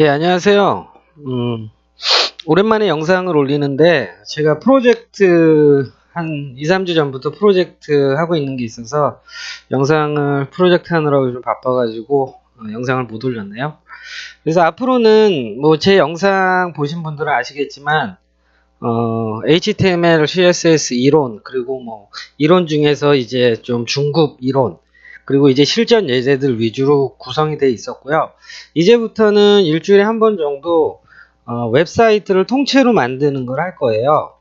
예, 안녕하세요. 오랜만에 영상을 올리는데, 제가 프로젝트 한 2, 3주 전부터 프로젝트 하고 있는 게 있어서, 영상을 프로젝트 하느라고 좀 바빠가지고, 영상을 못 올렸네요. 그래서 앞으로는 뭐 제 영상 보신 분들은 아시겠지만, HTML, CSS 이론, 그리고 뭐, 이론 중에서 이제 좀 중급 이론, 그리고 이제 실전 예제들 위주로 구성이 되어 있었고요. 이제부터는 일주일에 한 번 정도, 웹사이트를 통째로 만드는 걸 할 거예요.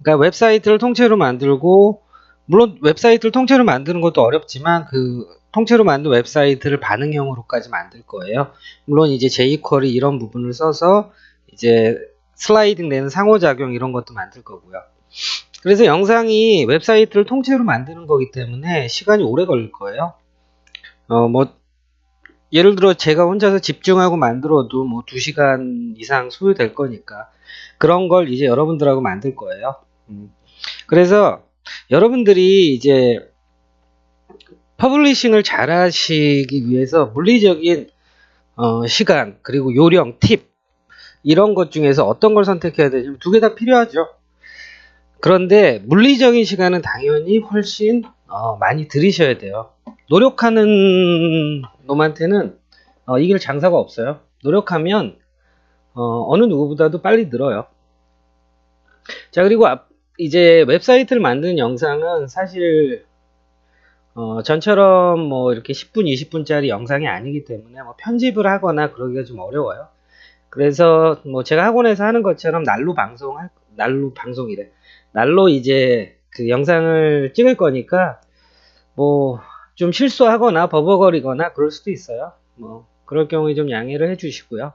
그러니까 웹사이트를 통째로 만들고, 물론 웹사이트를 통째로 만드는 것도 어렵지만, 그, 통째로 만든 웹사이트를 반응형으로까지 만들 거예요. 물론 이제 jQuery 이런 부분을 써서, 이제 슬라이딩 되는 상호작용 이런 것도 만들 거고요. 그래서 영상이 웹사이트를 통째로 만드는 거기 때문에 시간이 오래 걸릴 거예요. 뭐 예를 들어 제가 혼자서 집중하고 만들어도 뭐 2시간 이상 소요될 거니까 그런 걸 이제 여러분들하고 만들 거예요. 그래서 여러분들이 이제 퍼블리싱을 잘 하시기 위해서 물리적인 시간 그리고 요령, 팁 이런 것 중에서 어떤 걸 선택해야 되냐면 두 개 다 필요하죠. 그런데 물리적인 시간은 당연히 훨씬 많이 들이셔야 돼요. 노력하는 놈한테는 이길 장사가 없어요. 노력하면 어느 누구보다도 빨리 늘어요. 자, 그리고 이제 웹사이트를 만드는 영상은 사실 전처럼 뭐 이렇게 10분, 20분짜리 영상이 아니기 때문에 뭐 편집을 하거나 그러기가 좀 어려워요. 그래서 뭐 제가 학원에서 하는 것처럼 날로 이제 그 영상을 찍을 거니까 뭐 좀 실수하거나 버벅거리거나 그럴 수도 있어요. 뭐 그럴 경우에 좀 양해를 해 주시고요.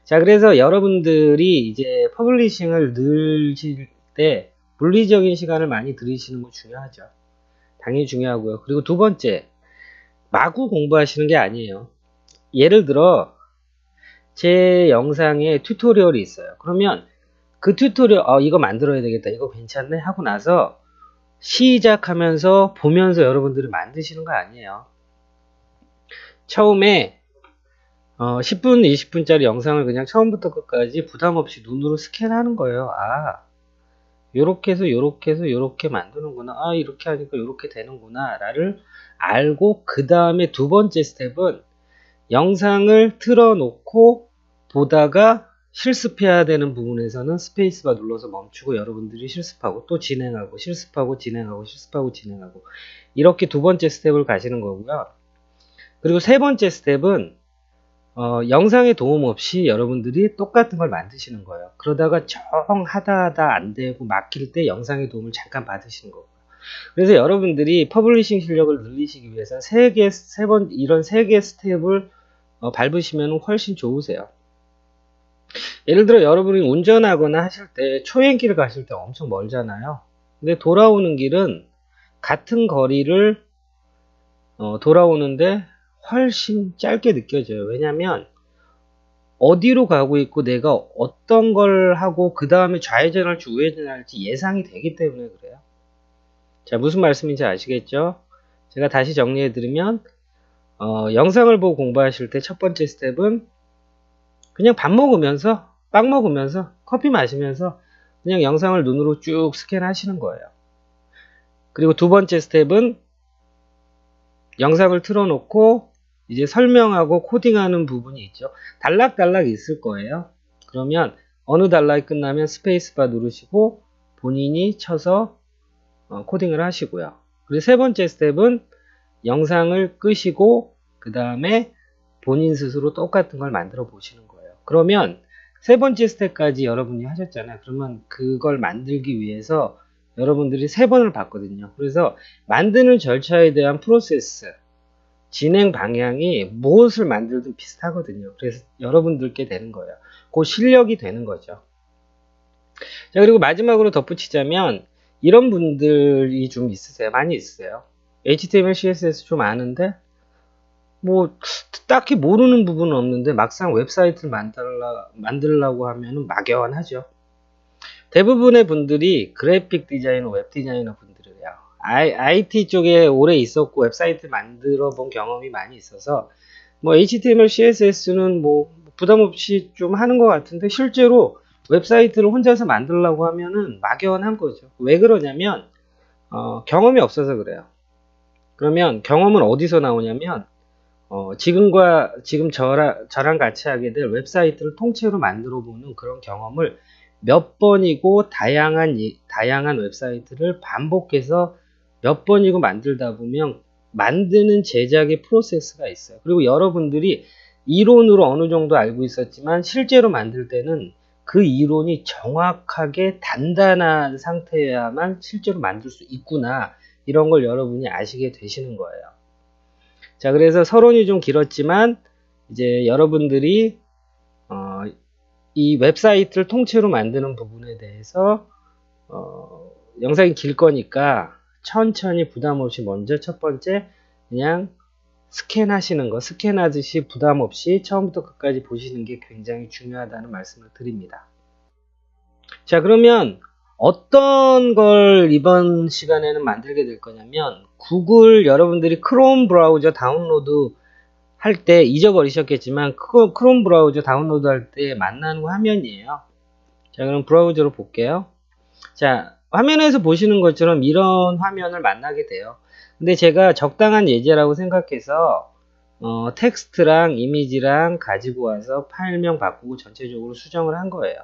자, 그래서 여러분들이 이제 퍼블리싱을 늘실 때 물리적인 시간을 많이 들이시는 거 중요하죠. 당연히 중요하고요. 그리고 두 번째, 마구 공부하시는 게 아니에요. 예를 들어 제 영상에 튜토리얼이 있어요. 그러면 그 튜토리얼 이거 만들어야 되겠다, 이거 괜찮네 하고 나서 시작하면서 보면서 여러분들이 만드시는 거 아니에요. 처음에 10분, 20분짜리 영상을 그냥 처음부터 끝까지 부담 없이 눈으로 스캔하는 거예요. 요렇게 해서 요렇게 해서 요렇게 만드는구나. 이렇게 하니까 요렇게 되는구나 라를 알고, 그 다음에 두 번째 스텝은 영상을 틀어놓고 보다가 실습해야 되는 부분에서는 스페이스바 눌러서 멈추고 여러분들이 실습하고 또 진행하고 실습하고 진행하고 실습하고 진행하고, 이렇게 두 번째 스텝을 가시는 거고요. 그리고 세 번째 스텝은 영상의 도움 없이 여러분들이 똑같은 걸 만드시는 거예요. 그러다가 정 하다 안 되고 막힐 때 영상의 도움을 잠깐 받으시는 거고요. 그래서 여러분들이 퍼블리싱 실력을 늘리시기 위해서 이런 세 개의 스텝을 밟으시면 훨씬 좋으세요. 예를 들어 여러분이 운전하거나 하실 때 초행길 가실 때 엄청 멀잖아요. 근데 돌아오는 길은 같은 거리를 돌아오는데 훨씬 짧게 느껴져요. 왜냐면 어디로 가고 있고 내가 어떤 걸 하고 그 다음에 좌회전할지 우회전할지 예상이 되기 때문에 그래요. 자, 무슨 말씀인지 아시겠죠? 제가 다시 정리해 드리면 영상을 보고 공부하실 때 첫 번째 스텝은 그냥 밥 먹으면서, 빵 먹으면서, 커피 마시면서 그냥 영상을 눈으로 쭉 스캔하시는 거예요. 그리고 두 번째 스텝은 영상을 틀어놓고 이제 설명하고 코딩하는 부분이 있죠. 단락단락 있을 거예요. 그러면 어느 단락이 끝나면 스페이스바 누르시고 본인이 쳐서 코딩을 하시고요. 그리고 세 번째 스텝은 영상을 끄시고 그 다음에 본인 스스로 똑같은 걸 만들어 보시는 거예요. 그러면 세 번째 스텝까지 여러분이 하셨잖아요. 그러면 그걸 만들기 위해서 여러분들이 3번을 봤거든요. 그래서 만드는 절차에 대한 프로세스, 진행 방향이 무엇을 만들든 비슷하거든요. 그래서 여러분들께 되는 거예요. 그 실력이 되는 거죠. 자, 그리고 마지막으로 덧붙이자면 이런 분들이 좀 있으세요. 많이 있으세요. HTML, CSS 좀 아는데 뭐 딱히 모르는 부분은 없는데 막상 웹사이트를 만들려고 하면 막연하죠. 대부분의 분들이 그래픽 디자이너, 웹 디자이너 분들이에요. IT 쪽에 오래 있었고 웹사이트 만들어 본 경험이 많이 있어서 뭐 HTML, CSS는 뭐 부담 없이 좀 하는 것 같은데 실제로 웹사이트를 혼자서 만들려고 하면은 막연한 거죠. 왜 그러냐면 경험이 없어서 그래요. 그러면 경험은 어디서 나오냐면 지금 저랑 같이 하게 될 웹사이트를 통째로 만들어 보는 그런 경험을 몇 번이고 다양한 웹사이트를 반복해서 몇 번이고 만들다 보면 만드는 제작의 프로세스가 있어요. 그리고 여러분들이 이론으로 어느 정도 알고 있었지만 실제로 만들 때는 그 이론이 정확하게 단단한 상태여야만 실제로 만들 수 있구나. 이런 걸 여러분이 아시게 되시는 거예요. 자, 그래서 서론이 좀 길었지만 이제 여러분들이 이 웹사이트를 통째로 만드는 부분에 대해서 영상이 길 거니까 천천히 부담 없이 먼저 첫 번째 그냥 스캔하시는 거, 스캔하듯이 부담 없이 처음부터 끝까지 보시는 게 굉장히 중요하다는 말씀을 드립니다. 자, 그러면 어떤 걸 이번 시간에는 만들게 될 거냐면 구글 여러분들이 크롬 브라우저 다운로드 할 때 잊어버리셨겠지만 크롬 브라우저 다운로드 할 때 만나는 화면이에요. 자, 그럼 브라우저로 볼게요. 자, 화면에서 보시는 것처럼 이런 화면을 만나게 돼요. 근데 제가 적당한 예제라고 생각해서 텍스트랑 이미지랑 가지고 와서 파일명 바꾸고 전체적으로 수정을 한 거예요.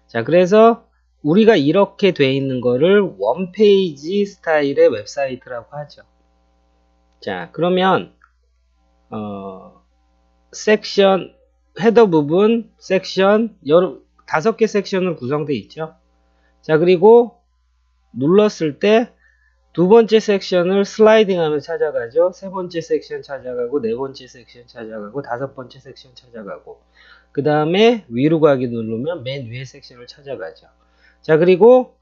자, 그래서 우리가 이렇게 돼 있는 거를 원페이지 스타일의 웹사이트라고 하죠. 자, 그러면 섹션 헤더 부분 섹션 여러 5개 섹션으로 구성되어 있죠. 자, 그리고 눌렀을 때 두 번째 섹션을 슬라이딩 하면 찾아가죠. 세 번째 섹션 찾아가고 네 번째 섹션 찾아가고 다섯 번째 섹션 찾아가고 그 다음에 위로 가기 누르면 맨 위에 섹션을 찾아가죠. 자, 그리고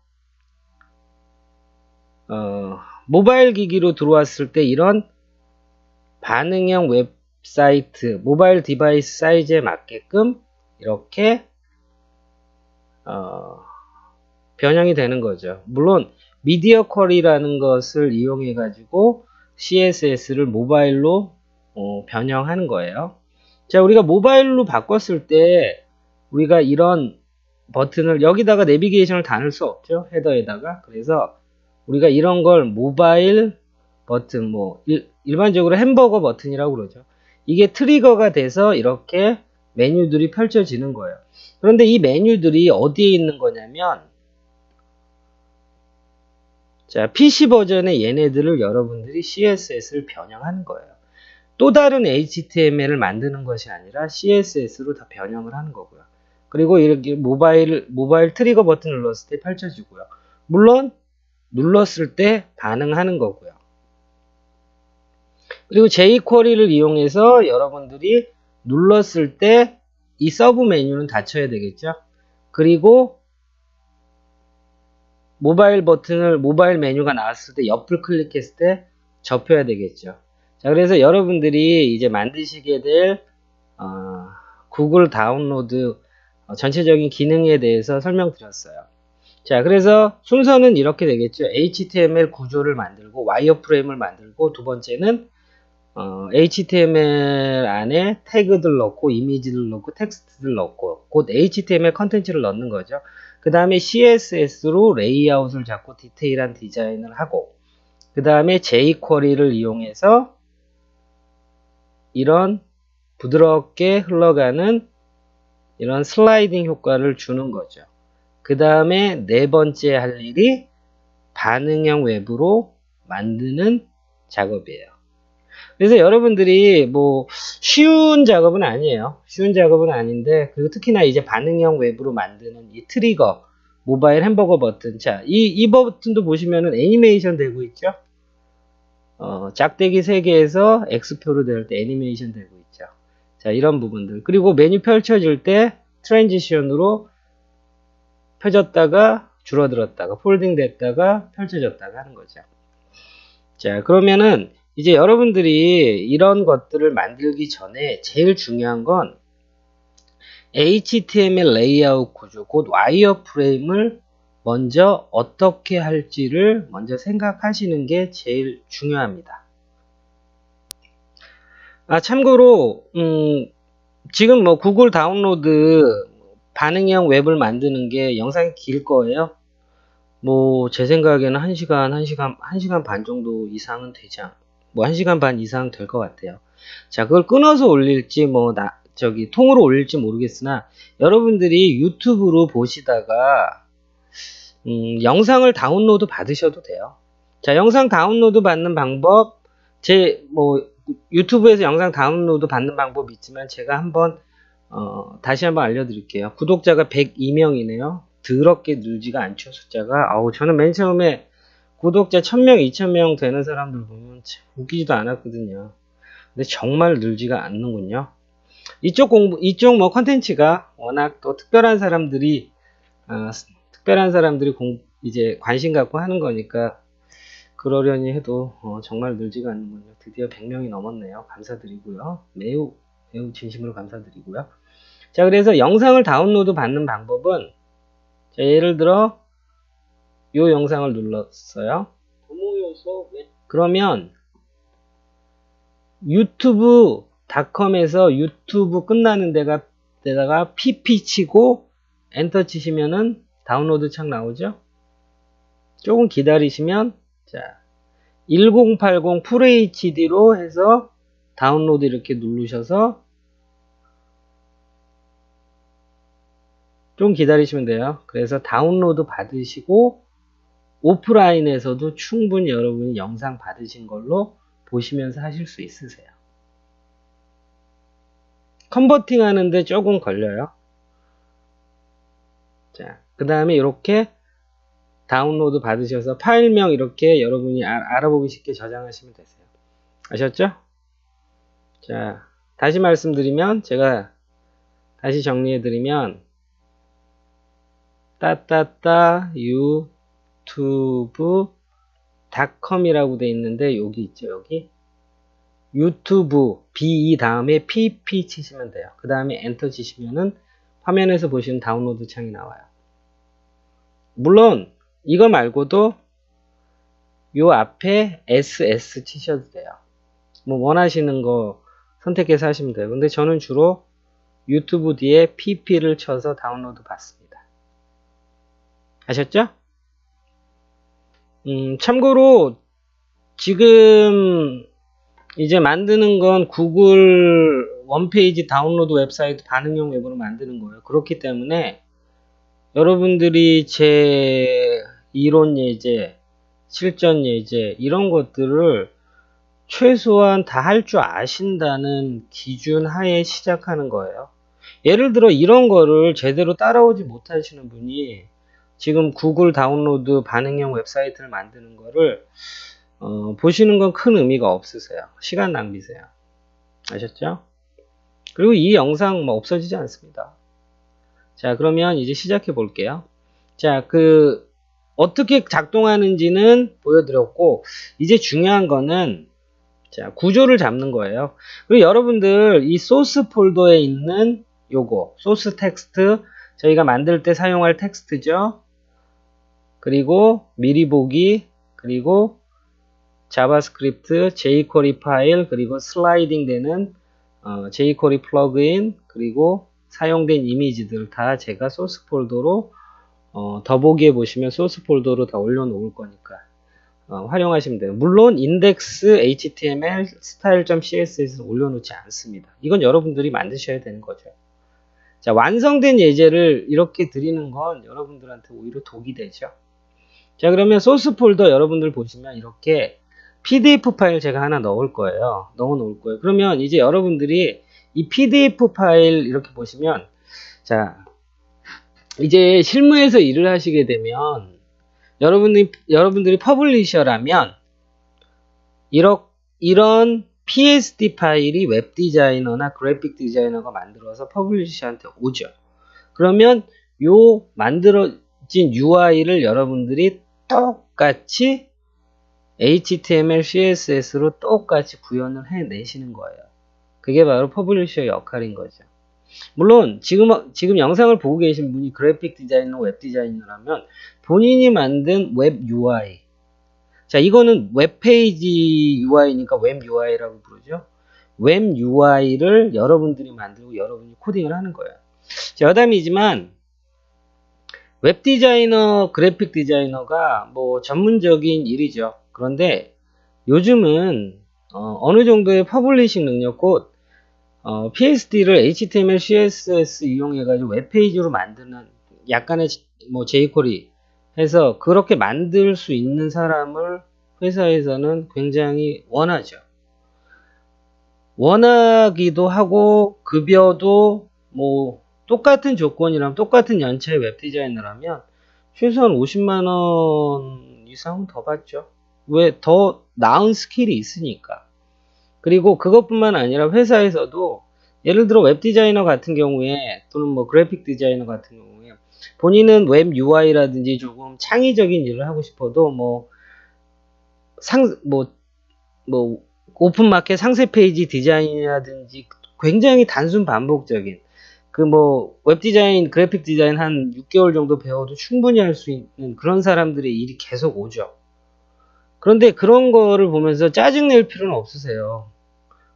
모바일 기기로 들어왔을 때 이런 반응형 웹사이트 모바일 디바이스 사이즈에 맞게끔 이렇게 변형이 되는 거죠. 물론 미디어 쿼리라는 것을 이용해 가지고 CSS를 모바일로 변형하는 거예요. 자, 우리가 모바일로 바꿨을 때 우리가 이런 버튼을 여기다가 내비게이션을 다 넣을 수 없죠. 헤더에다가. 그래서 우리가 이런 걸 모바일 버튼 일반적으로 햄버거 버튼이라고 그러죠. 이게 트리거가 돼서 이렇게 메뉴들이 펼쳐지는 거예요. 그런데 이 메뉴들이 어디에 있는 거냐면 자, PC 버전의 얘네들을 여러분들이 CSS를 변형하는 거예요. 또 다른 HTML을 만드는 것이 아니라 CSS로 다 변형을 하는 거고요. 그리고 이렇게 모바일 트리거 버튼 눌렀을 때 펼쳐지고요. 물론 눌렀을 때 반응하는 거고요. 그리고 jQuery를 이용해서 여러분들이 눌렀을 때 이 서브 메뉴는 닫혀야 되겠죠. 그리고 모바일 메뉴가 나왔을 때 옆을 클릭했을 때 접혀야 되겠죠. 자, 그래서 여러분들이 이제 만드시게 될 구글 다운로드 전체적인 기능에 대해서 설명드렸어요. 자, 그래서 순서는 이렇게 되겠죠. HTML 구조를 만들고 와이어프레임을 만들고 두 번째는 HTML 안에 태그들 넣고 이미지를 넣고 텍스트를 넣고 곧 HTML 컨텐츠를 넣는 거죠. 그 다음에 CSS로 레이아웃을 잡고 디테일한 디자인을 하고 그 다음에 jQuery를 이용해서 이런 부드럽게 흘러가는 이런 슬라이딩 효과를 주는 거죠. 그 다음에 네 번째 할 일이 반응형 웹으로 만드는 작업이에요. 그래서 여러분들이 쉬운 작업은 아니에요. 쉬운 작업은 아닌데 그리고 특히나 이제 반응형 웹으로 만드는 이 트리거 모바일 햄버거 버튼 자, 이 버튼도 보시면은 애니메이션 되고 있죠. 짝대기 3개에서 X표로 될 때 애니메이션 되고 있죠. 자, 이런 부분들 그리고 메뉴 펼쳐질 때 트랜지션으로 펴졌다가 줄어들었다가 폴딩 됐다가 펼쳐졌다가 하는 거죠. 자, 그러면은 이제 여러분들이 이런 것들을 만들기 전에 제일 중요한 건 HTML 레이아웃 구조, 곧 와이어프레임을 먼저 어떻게 할지를 먼저 생각하시는 게 제일 중요합니다. 참고로 지금 뭐 구글 다운로드 반응형 웹을 만드는 게 영상이 길 거예요. 뭐 제 생각에는 1시간 반 정도 이상은 되지 뭐 1시간 반 이상 될 것 같아요. 자, 그걸 끊어서 올릴지 통으로 올릴지 모르겠으나 여러분들이 유튜브로 보시다가 영상을 다운로드 받으셔도 돼요. 자, 영상 다운로드 받는 방법, 유튜브에서 영상 다운로드 받는 방법이 있지만 제가 다시 한번 알려드릴게요. 구독자가 102명이네요. 더럽게 늘지가 않죠, 숫자가. 저는 맨 처음에 구독자 1000명, 2000명 되는 사람들 보면 웃기지도 않았거든요. 근데 정말 늘지가 않는군요. 이쪽 컨텐츠가 워낙 또 특별한 사람들이 이제 관심 갖고 하는 거니까 그러려니 해도 정말 늘지가 않는군요. 드디어 100명이 넘었네요. 감사드리고요. 매우 진심으로 감사드리고요. 자, 그래서 영상을 다운로드 받는 방법은, 자, 예를 들어 이 영상을 눌렀어요. 그러면 유튜브닷컴에서 유튜브 끝나는 데다가 pp 치고 엔터 치시면은 다운로드 창 나오죠. 조금 기다리시면, 자, 1080 FHD로 해서 다운로드 이렇게 누르셔서 좀 기다리시면 돼요. 그래서 다운로드 받으시고 오프라인에서도 충분히 여러분이 영상 받으신 걸로 보시면서 하실 수 있으세요. 컨버팅 하는데 조금 걸려요. 자, 그 다음에 이렇게 다운로드 받으셔서 파일명 이렇게 여러분이 알아보기 쉽게 저장하시면 되세요. 아셨죠? 자, 다시 말씀드리면, 제가 다시 정리해드리면, 유튜브.com이라고 돼 있는데, 여기 있죠, 여기. 유튜브, BE 다음에 PP 치시면 돼요. 그 다음에 엔터 치시면은 화면에서 보시는 다운로드 창이 나와요. 물론, 이거 말고도 요 앞에 SS 치셔도 돼요. 뭐 원하시는 거 선택해서 하시면 돼요. 근데 저는 주로 유튜브 뒤에 PP를 쳐서 다운로드 받습니다. 아셨죠? 참고로 지금 이제 만드는 건 구글 원페이지 다운로드 웹사이트 반응형 웹으로 만드는 거예요. 그렇기 때문에 여러분들이 제 이론 예제, 실전 예제 이런 것들을 최소한 다 할 줄 아신다는 기준 하에 시작하는 거예요. 예를 들어 이런 거를 제대로 따라오지 못하시는 분이 지금 구글 다운로드 반응형 웹사이트를 만드는 거를 보시는 건 큰 의미가 없으세요. 시간 낭비세요. 아셨죠? 그리고 이 영상 뭐 없어지지 않습니다. 자, 그러면 이제 시작해 볼게요. 자, 어떻게 작동하는지는 보여드렸고, 이제 중요한 거는, 자, 구조를 잡는 거예요. 그리고 여러분들 이 소스 폴더에 있는 요거, 소스 텍스트, 저희가 만들 때 사용할 텍스트죠. 그리고 미리 보기, 그리고 자바스크립트, jQuery 파일, 그리고 슬라이딩 되는 jQuery 플러그인, 그리고 사용된 이미지들 다 제가 소스 폴더로 더보기에 보시면 소스 폴더로 다 올려놓을 거니까 활용하시면 돼요. 물론 index html style.css는 올려놓지 않습니다. 이건 여러분들이 만드셔야 되는 거죠. 자, 완성된 예제를 이렇게 드리는 건 여러분들한테 오히려 독이 되죠. 자, 그러면 소스 폴더 여러분들 보시면 이렇게 PDF 파일 제가 하나 넣어 놓을 거예요. 그러면 이제 여러분들이 이 PDF 파일 이렇게 보시면, 자, 이제 실무에서 일을 하시게 되면 여러분들이 퍼블리셔라면 이런 PSD 파일이 웹 디자이너나 그래픽 디자이너가 만들어서 퍼블리셔한테 오죠. 그러면 요 만들어진 UI를 여러분들이 똑같이 HTML, CSS로 똑같이 구현을 해내시는 거예요. 그게 바로 퍼블리셔의 역할인 거죠. 물론 지금 영상을 보고 계신 분이 그래픽 디자이너, 웹 디자이너라면 본인이 만든 웹 UI, 자, 이거는 웹페이지 UI니까 웹 UI라고 부르죠. 웹 UI를 여러분들이 만들고 여러분이 코딩을 하는 거예요. 여담이지만 웹 디자이너, 그래픽 디자이너가 뭐 전문적인 일이죠. 그런데 요즘은 어느 정도의 퍼블리싱 능력, 곧 PSD를 HTML, CSS 이용해가지고 웹페이지로 만드는 약간의 뭐 jQuery 해서 그렇게 만들 수 있는 사람을 회사에서는 굉장히 원하죠. 원하기도 하고 급여도 뭐 똑같은 조건이라면 똑같은 연차의 웹 디자이너라면 최소한 50만원 이상은 더 받죠. 왜? 더 나은 스킬이 있으니까. 그리고 그것뿐만 아니라 회사에서도 예를 들어 웹 디자이너 같은 경우에 또는 뭐 그래픽 디자이너 같은 경우에 본인은 웹 UI라든지 조금 창의적인 일을 하고 싶어도 뭐 오픈마켓 상세 페이지 디자인이라든지 굉장히 단순 반복적인 그 뭐 웹 디자인, 그래픽 디자인 한 6개월 정도 배워도 충분히 할 수 있는 그런 사람들의 일이 계속 오죠. 그런데 그런 거를 보면서 짜증낼 필요는 없으세요.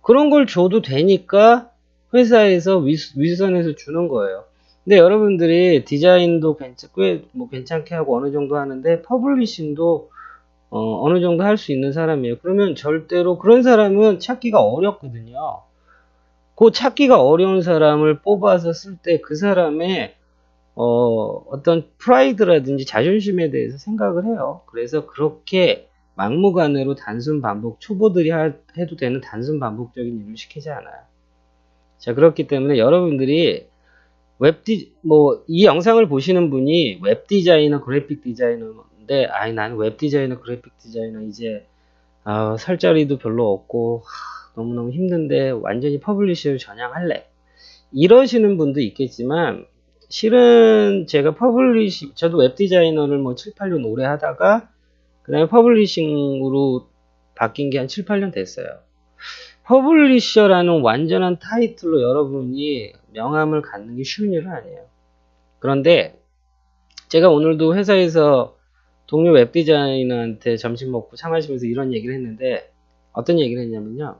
그런 걸 줘도 되니까 회사에서 윗선에서 주는 거예요. 근데 여러분들이 디자인도 괜찮게 하고 어느 정도 하는데 퍼블리싱도 어느 정도 할 수 있는 사람이에요. 그러면 절대로 그런 사람은 찾기가 어렵거든요. 그 찾기가 어려운 사람을 뽑아서 쓸 때 그 사람의 어떤 프라이드라든지 자존심에 대해서 생각을 해요. 그래서 그렇게 막무가내로 단순 반복, 초보들이 해도 되는 단순 반복적인 일을 시키지 않아요. 자, 그렇기 때문에 여러분들이 이 영상을 보시는 분이 웹 디자이너, 그래픽 디자이너인데, 나는 웹 디자이너, 그래픽 디자이너 이제, 살 자리도 별로 없고, 너무너무 힘든데, 완전히 퍼블리셔를 전향할래. 이러시는 분도 있겠지만, 실은 제가 저도 웹 디자이너를 뭐 7, 8년 오래 하다가, 그 다음에 퍼블리싱으로 바뀐 게 한 7, 8년 됐어요. 퍼블리셔라는 완전한 타이틀로 여러분이 명함을 갖는 게 쉬운 일은 아니에요. 그런데 제가 오늘도 회사에서 동료 웹 디자이너한테 점심 먹고 차 마시면서 이런 얘기를 했는데 어떤 얘기를 했냐면요.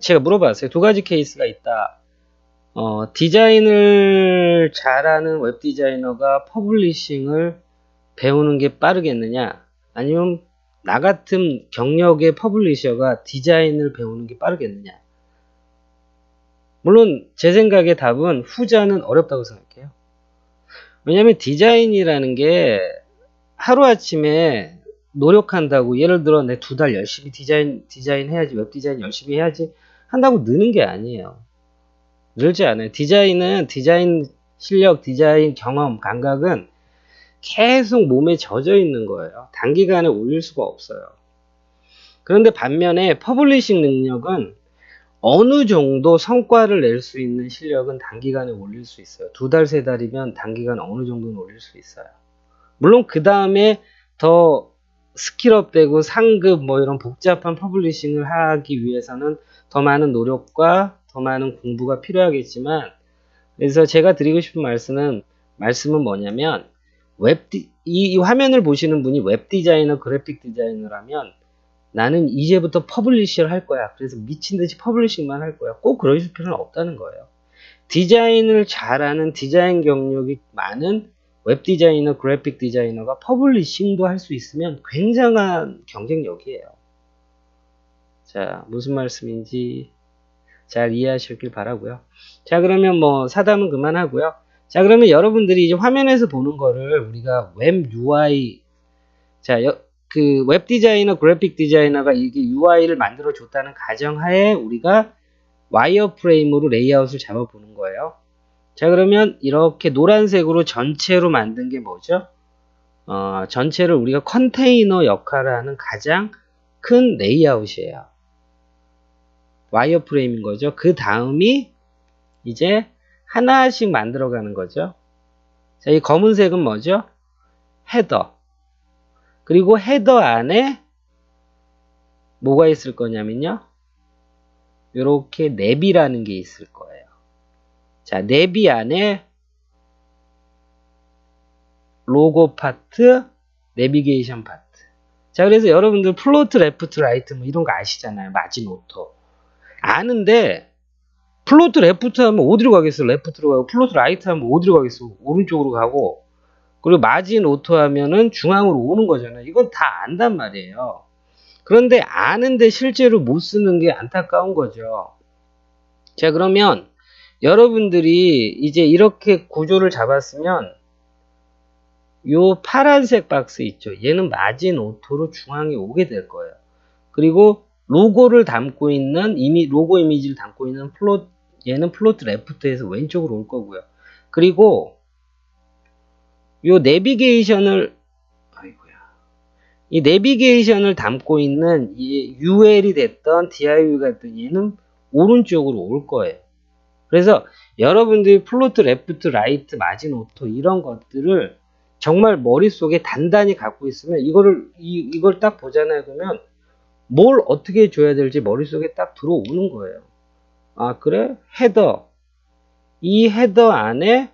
제가 물어봤어요. 두 가지 케이스가 있다. 디자인을 잘하는 웹 디자이너가 퍼블리싱을 배우는 게 빠르겠느냐? 아니면 나 같은 경력의 퍼블리셔가 디자인을 배우는 게 빠르겠느냐? 물론 제 생각에 답은 후자는 어렵다고 생각해요. 왜냐하면 디자인이라는 게 하루아침에 노력한다고, 예를 들어 내 2달 열심히 디자인 해야지, 웹 디자인 열심히 해야지 한다고 느는 게 아니에요. 늘지 않아요. 디자인 실력, 디자인 경험, 감각은 계속 몸에 젖어 있는 거예요. 단기간에 올릴 수가 없어요. 그런데 반면에 퍼블리싱 능력은 어느 정도 성과를 낼 수 있는 실력은 단기간에 올릴 수 있어요. 2달, 3달이면 단기간에 어느 정도는 올릴 수 있어요. 물론 그 다음에 더 스킬업 되고 상급 뭐 이런 복잡한 퍼블리싱을 하기 위해서는 더 많은 노력과 더 많은 공부가 필요하겠지만, 그래서 제가 드리고 싶은 말씀은 뭐냐면, 이 화면을 보시는 분이 웹 디자이너, 그래픽 디자이너라면 나는 이제부터 퍼블리셔를 할 거야. 그래서 미친듯이 퍼블리싱만 할 거야. 꼭 그러실 필요는 없다는 거예요. 디자인을 잘하는, 디자인 경력이 많은 웹 디자이너, 그래픽 디자이너가 퍼블리싱도 할 수 있으면 굉장한 경쟁력이에요. 자, 무슨 말씀인지 잘 이해하셨길 바라고요. 자, 그러면 뭐 사담은 그만하고요. 자, 그러면 여러분들이 이제 화면에서 보는 거를 우리가 웹 UI, 그 웹 디자이너, 그래픽 디자이너가 이게 UI를 만들어 줬다는 가정하에 우리가 와이어프레임으로 레이아웃을 잡아보는 거예요. 자, 그러면 이렇게 노란색으로 전체로 만든 게 뭐죠? 전체를 우리가 컨테이너 역할을 하는 가장 큰 레이아웃이에요. 와이어프레임인 거죠. 그 다음이 이제 하나씩 만들어가는 거죠. 자, 이 검은색은 뭐죠? 헤더. 그리고 헤더 안에 뭐가 있을 거냐면요. 이렇게 내비라는 게 있을 거예요. 자, 내비 안에 로고 파트, 내비게이션 파트. 자, 그래서 여러분들 플로트, 레프트, 라이트 뭐 이런 거 아시잖아요. 마지노트. 아는데 플로트 레프트 하면 어디로 가겠어? 레프트로 가고, 플로트 라이트 하면 어디로 가겠어? 오른쪽으로 가고, 그리고 마진 오토 하면은 중앙으로 오는 거잖아요. 이건 다 안단 말이에요. 그런데 아는데 실제로 못 쓰는 게 안타까운 거죠. 자, 그러면 여러분들이 이제 이렇게 구조를 잡았으면 요 파란색 박스 있죠. 얘는 마진 오토로 중앙에 오게 될 거예요. 그리고 로고를 담고 있는 로고 이미지를 담고 있는 얘는 플로트 레프트에서 왼쪽으로 올 거고요. 그리고 요 내비게이션을 이 내비게이션을 담고 있는 이 UL이 됐던 DIV가 됐던 얘는 오른쪽으로 올 거예요. 그래서 여러분들이 플로트 레프트 라이트 마진 오토 이런 것들을 정말 머릿속에 단단히 갖고 있으면 이걸 딱 보잖아요. 그러면 뭘 어떻게 줘야 될지 머릿속에 딱 들어오는 거예요. 아, 그래? 헤더. 이 헤더 안에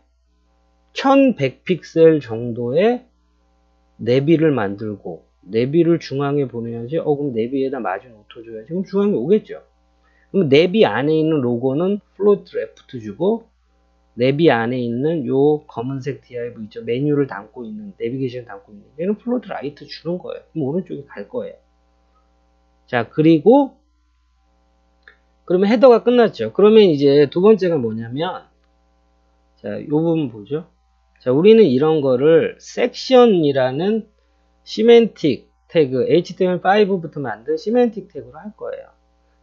1100픽셀 정도의 내비를 만들고, 내비를 중앙에 보내야지. 그럼 내비에다 마진 오토 줘야지. 그럼 중앙에 오겠죠. 그럼 내비 안에 있는 로고는 플로트 레프트 주고, 내비 안에 있는 요 검은색 DIV 있죠. 메뉴를 담고 있는, 내비게이션 담고 있는, 얘는 플로트 라이트 주는 거예요. 그럼 오른쪽에 갈 거예요. 자, 그리고 그러면 헤더가 끝났죠. 그러면 이제 두 번째가 뭐냐면, 자, 요 부분 보죠. 자, 우리는 이런 거를 섹션이라는 시멘틱 태그, HTML5부터 만든 시멘틱 태그로 할 거예요.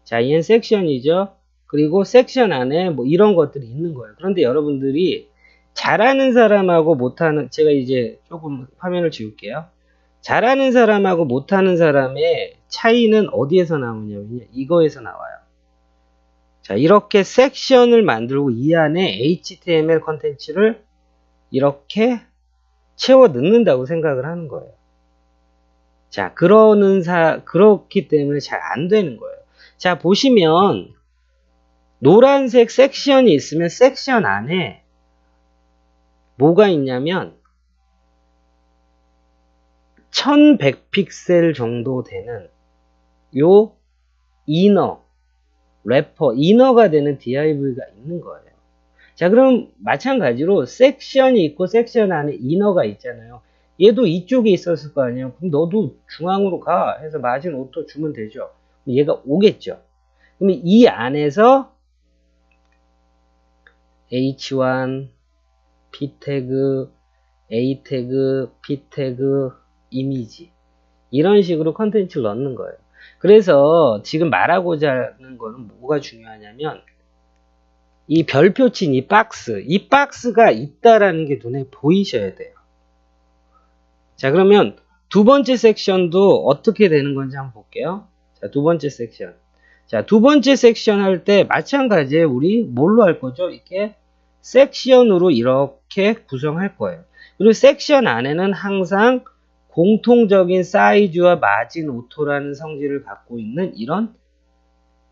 자, 얘는 섹션이죠. 그리고 섹션 안에 뭐 이런 것들이 있는 거예요. 그런데 여러분들이 잘하는 사람하고 못하는, 제가 이제 조금 화면을 지울게요. 잘하는 사람하고 못하는 사람의 차이는 어디에서 나오냐면요. 이거에서 나와요. 자, 이렇게 섹션을 만들고 이 안에 HTML 컨텐츠를 이렇게 채워 넣는다고 생각을 하는 거예요. 자, 그렇기 때문에 잘 안 되는 거예요. 자, 보시면 노란색 섹션이 있으면 섹션 안에 뭐가 있냐면 1100픽셀 정도 되는 요 이너, 래퍼, 이너가 되는 DIV가 있는 거예요. 자, 그럼 마찬가지로 섹션이 있고 섹션 안에 이너가 있잖아요. 얘도 이쪽에 있었을 거 아니에요. 그럼 너도 중앙으로 가 해서 마진 오토 주면 되죠. 얘가 오겠죠. 그럼 이 안에서 H1, P 태그, A 태그, P 태그, 이미지 이런 식으로 컨텐츠를 넣는 거예요. 그래서 지금 말하고자 하는 거는 뭐가 중요하냐면 이 별표 친 이 박스가 있다라는 게 눈에 보이셔야 돼요. 자, 그러면 두 번째 섹션도 어떻게 되는 건지 한번 볼게요. 자, 두 번째 섹션. 자, 두 번째 섹션 할 때 마찬가지에 우리 뭘로 할 거죠? 이렇게 섹션으로 이렇게 구성할 거예요. 그리고 섹션 안에는 항상 공통적인 사이즈와 마진 오토라는 성질을 갖고 있는 이런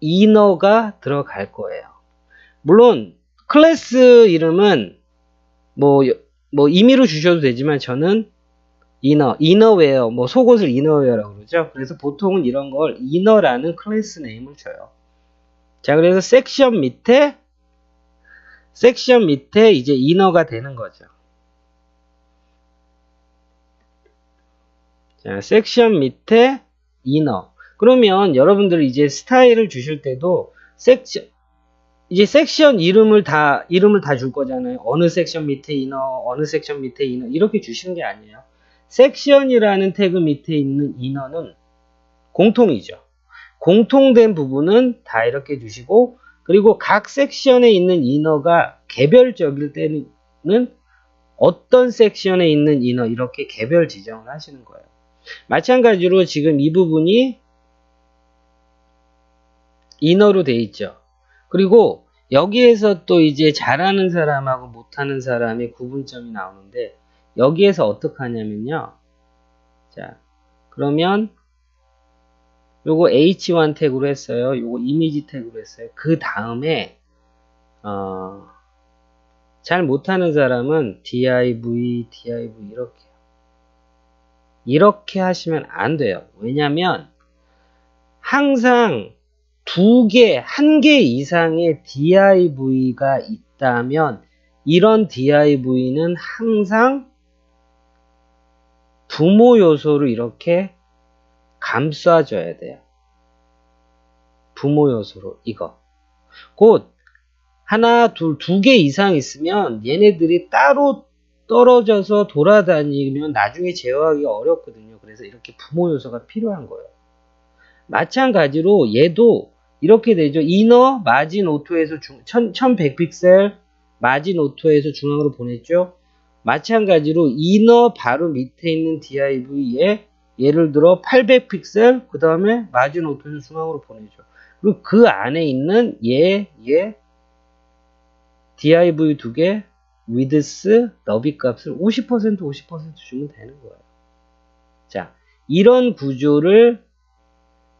이너가 들어갈 거예요. 물론 클래스 이름은 뭐 임의로 주셔도 되지만 저는 이너웨어, 뭐 속옷을 이너웨어라고 그러죠. 그래서 보통은 이런 걸 이너라는 클래스 네임을 줘요. 자, 그래서 섹션 밑에 이제 이너가 되는 거죠. 자, 섹션 밑에 이너. 그러면 여러분들 이제 스타일을 주실 때도 이제 섹션 이름을 다 줄 거잖아요. 어느 섹션 밑에 이너, 어느 섹션 밑에 이너 이렇게 주시는 게 아니에요. 섹션이라는 태그 밑에 있는 이너는 공통이죠. 공통된 부분은 다 이렇게 주시고, 그리고 각 섹션에 있는 이너가 개별적일 때는 어떤 섹션에 있는 이너 이렇게 개별 지정을 하시는 거예요. 마찬가지로 지금 이 부분이 이너로 돼 있죠. 그리고 여기에서 또 이제 잘하는 사람하고 못하는 사람의 구분점이 나오는데, 여기에서 어떻게 하냐면요. 자, 그러면 요거 H1 태그로 했어요. 요거 이미지 태그로 했어요. 그 다음에 잘 못하는 사람은 div 이렇게 하시면 안 돼요. 왜냐면 항상 한 개 이상의 DIV가 있다면 이런 DIV는 항상 부모 요소를 이렇게 감싸줘야 돼요. 부모 요소로 이거. 곧 하나, 둘, 2개 이상 있으면 얘네들이 따로 떨어져서 돌아다니면 나중에 제어하기가 어렵거든요. 그래서 이렇게 부모 요소가 필요한 거예요. 마찬가지로 얘도 이렇게 되죠. 이너 마진 오토에서 1100픽셀 마진 오토에서 중앙으로 보냈죠. 마찬가지로 이너 바로 밑에 있는 DIV에 예를 들어 800픽셀 그 다음에 마진 오토에서 중앙으로 보내죠. 그리고 그 안에 있는 얘 DIV 2개 위드스 너비 값을 50% 주면 되는 거예요. 자, 이런 구조를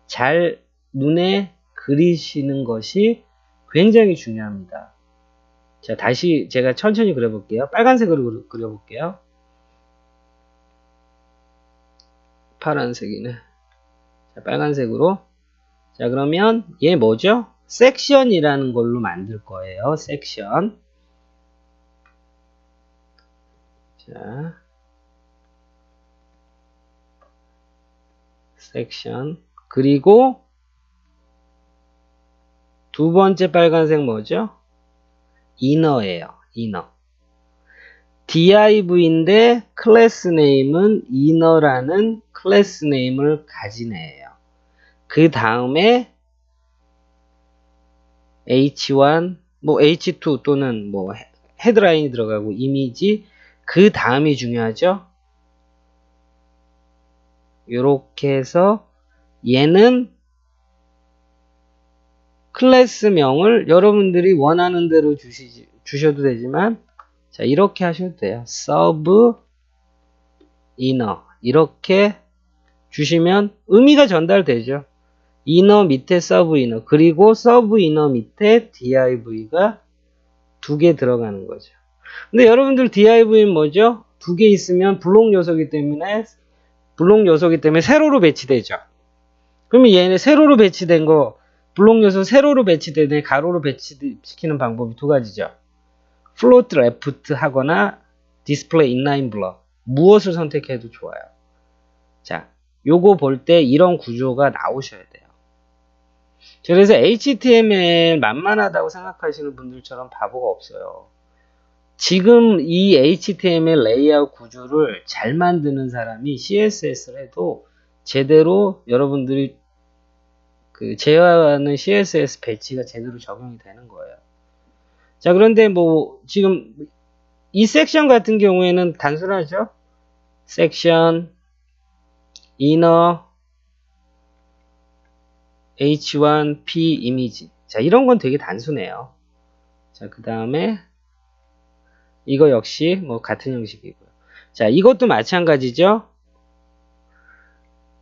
잘 눈에 그리시는 것이 굉장히 중요합니다. 자, 다시 제가 천천히 그려볼게요. 빨간색으로 그려볼게요. 파란색이네. 자, 빨간색으로. 자, 그러면 얘 뭐죠? 섹션이라는 걸로 만들 거예요. 섹션. 자, 섹션. 그리고 두 번째 빨간색 뭐죠? 이너예요. 이너. div인데 클래스 네임은 이너라는 클래스 네임을 가진 애예요. 그 다음에 h1, 뭐 h2 또는 뭐 헤드라인이 들어가고 이미지 그 다음이 중요하죠. 이렇게 해서 얘는 클래스명을 여러분들이 원하는 대로 주셔도 되지만 자 이렇게 하셔도 돼요. sub inner 이렇게 주시면 의미가 전달되죠. inner 밑에 sub inner 그리고 sub inner 밑에 div가 2개 들어가는 거죠. 근데 여러분들 div는 뭐죠? 2개 있으면 블록 요소이기 때문에 세로로 배치되죠. 그러면 얘네 세로로 배치된 거 블록 요소 세로로 배치된 애 가로로 배치시키는 방법이 2가지죠. float left 하거나 display inline block 무엇을 선택해도 좋아요. 자, 요거 볼 때 이런 구조가 나오셔야 돼요. 그래서 HTML 만만하다고 생각하시는 분들처럼 바보가 없어요. 지금 이 HTML 레이아웃 구조를 잘 만드는 사람이 CSS를 해도 제대로 여러분들이 제어하는 CSS 배치가 제대로 적용이 되는 거예요. 자, 그런데 뭐 지금 이 섹션 같은 경우에는 단순하죠. 섹션 inner h1p 이미지. 자, 이런 건 되게 단순해요. 자, 그 다음에 이거 역시 뭐 같은 형식이고요. 자, 이것도 마찬가지죠.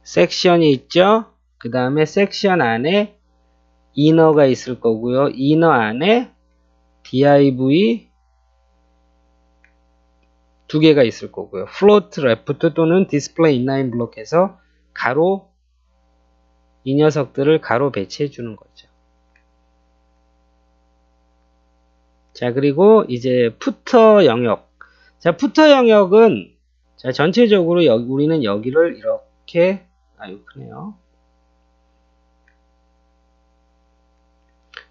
섹션이 있죠. 그 다음에 섹션 안에 inner가 있을 거고요. inner 안에 div 2개가 있을 거고요. float left 또는 display inline block에서 가로 이 녀석들을 가로 배치해 주는 거죠. 자, 그리고 이제 푸터 영역. 자, 푸터 영역은 자, 전체적으로 우리는 여기를 이렇게 아유 크네요.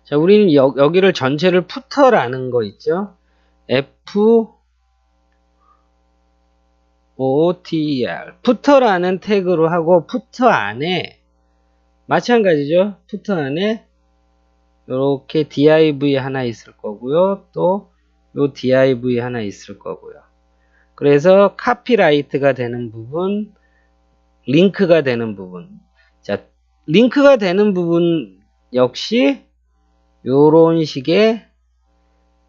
자, 우리는 여기를 전체를 푸터라는 거 있죠. FOTER 푸터라는 태그로 하고 푸터 안에 마찬가지죠. 푸터 안에 이렇게 div 하나 있을 거고요. 또 요 div 하나 있을 거고요. 그래서 카피라이트가 되는 부분, 링크가 되는 부분. 자, 링크가 되는 부분 역시 요런 식의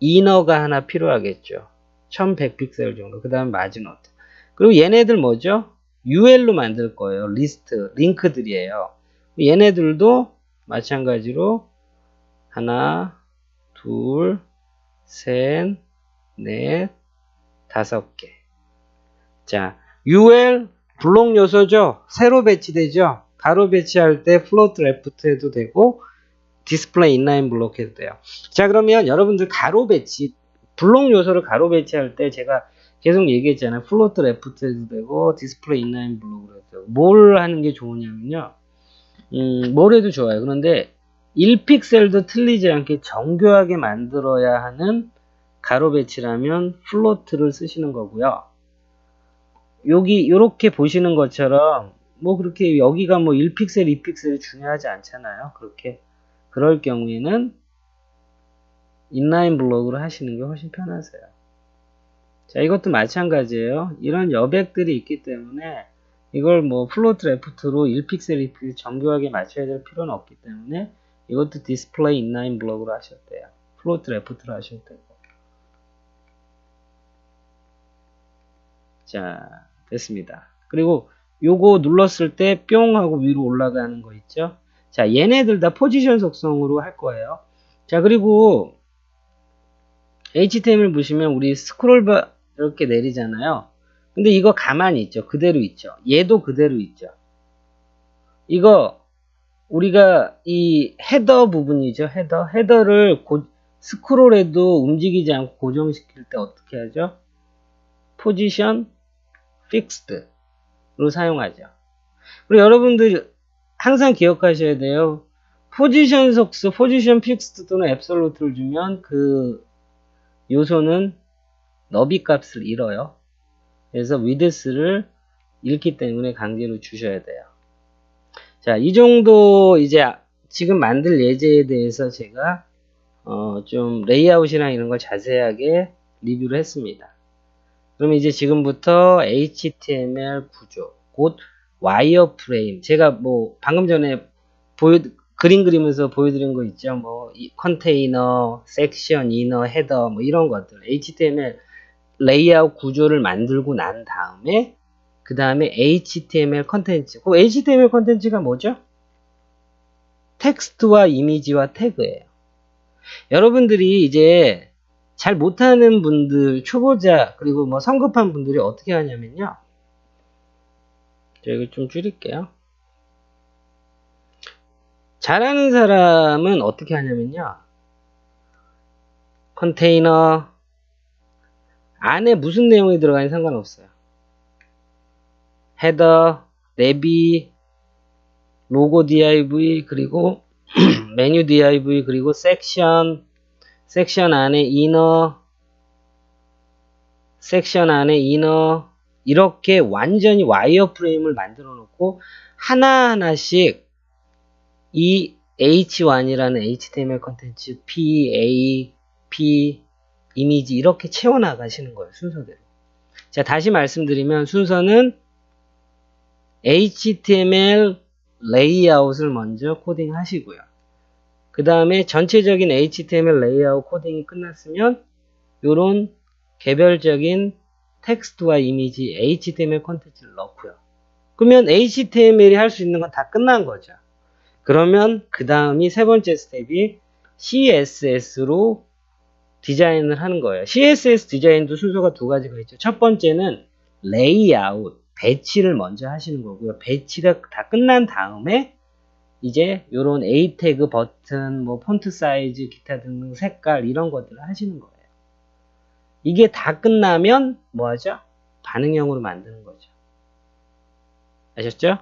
이너가 하나 필요하겠죠. 1100픽셀 정도. 그 다음 마지노트. 그리고 얘네들 뭐죠? UL로 만들 거예요. 리스트, 링크들이에요. 얘네들도 마찬가지로 하나, 둘, 셋, 넷, 5개. 자, UL 블록 요소죠. 세로 배치되죠. 가로 배치할 때 플로트 레프트 해도 되고 디스플레이 인라인 블록 해도 돼요. 자, 그러면 여러분들 가로 배치, 블록 요소를 가로 배치할 때 제가 계속 얘기했잖아요. 플로트 레프트 해도 되고 디스플레이 인라인 블록으로 해도 되고. 뭘 하는 게 좋으냐면요. 뭘 해도 좋아요. 그런데 1픽셀도 틀리지 않게 정교하게 만들어야 하는 가로 배치라면 플로트를 쓰시는 거고요. 여기 요렇게 보시는 것처럼 뭐 그렇게 여기가 뭐 1픽셀, 2픽셀이 중요하지 않잖아요. 그렇게 그럴 경우에는 인라인 블록으로 하시는 게 훨씬 편하세요. 자, 이것도 마찬가지예요. 이런 여백들이 있기 때문에 이걸 뭐 플로트 레프트로 1픽셀, 2픽셀 정교하게 맞춰야 될 필요는 없기 때문에 이것도 디스플레이 인라인 블록으로 하셔도 돼요. 플로트 레프트로 하셔도 되고. 자, 됐습니다. 그리고 요거 눌렀을 때 뿅 하고 위로 올라가는 거 있죠? 자, 얘네들 다 포지션 속성으로 할 거예요. 자, 그리고 HTML 보시면 우리 스크롤바 이렇게 내리잖아요. 근데 이거 가만히 있죠. 그대로 있죠. 얘도 그대로 있죠. 이거 우리가 이 헤더 부분이죠. 헤더를 스크롤해도 움직이지 않고 고정시킬 때 어떻게 하죠? 포지션 픽스드로 사용하죠. 그리고 여러분들 항상 기억하셔야 돼요. 포지션 속수, 포지션 픽스드 또는 앱솔루트를 주면 그 요소는 너비 값을 잃어요. 그래서 위드스를 잃기 때문에 강제로 주셔야 돼요. 자, 이 정도 이제 지금 만들 예제에 대해서 제가 좀 레이아웃이랑 이런 걸 자세하게 리뷰를 했습니다. 그럼 이제 지금부터 HTML 구조, 곧 와이어프레임. 제가 뭐 방금 전에 그림 그리면서 보여드린 거 있죠. 뭐 컨테이너, 섹션, 이너, 헤더 뭐 이런 것들. HTML 레이아웃 구조를 만들고 난 다음에 그 다음에 HTML 컨텐츠. 그 HTML 컨텐츠가 뭐죠? 텍스트와 이미지와 태그예요. 여러분들이 이제 잘 못하는 분들, 초보자, 그리고 뭐 성급한 분들이 어떻게 하냐면요. 자, 이거 좀 줄일게요. 잘하는 사람은 어떻게 하냐면요. 컨테이너 안에 무슨 내용이 들어가니 상관없어요. 헤더, 내비, 로고 div, 그리고 메뉴 div, 그리고 섹션 안에 이너, 섹션 안에 이너, 이렇게 완전히 와이어프레임을 만들어 놓고 하나하나씩 이 H1이라는 HTML 컨텐츠 P, A, P, 이미지 이렇게 채워나가시는 거예요. 순서대로. 자, 다시 말씀드리면 순서는 HTML 레이아웃을 먼저 코딩 하시고요. 그 다음에 전체적인 HTML 레이아웃 코딩이 끝났으면 요런 개별적인 텍스트와 이미지 HTML 콘텐츠를 넣고요. 그러면 HTML이 할 수 있는 건 다 끝난 거죠. 그러면 그 다음이 세 번째 스텝이 CSS로 디자인을 하는 거예요. CSS 디자인도 순서가 두 가지가 있죠. 첫 번째는 레이아웃, 배치를 먼저 하시는 거고요. 배치가 다 끝난 다음에 이제 요런 A 태그 버튼, 뭐 폰트 사이즈, 기타 등등 색깔 이런 것들을 하시는 거예요. 이게 다 끝나면 뭐 하죠? 반응형으로 만드는 거죠. 아셨죠?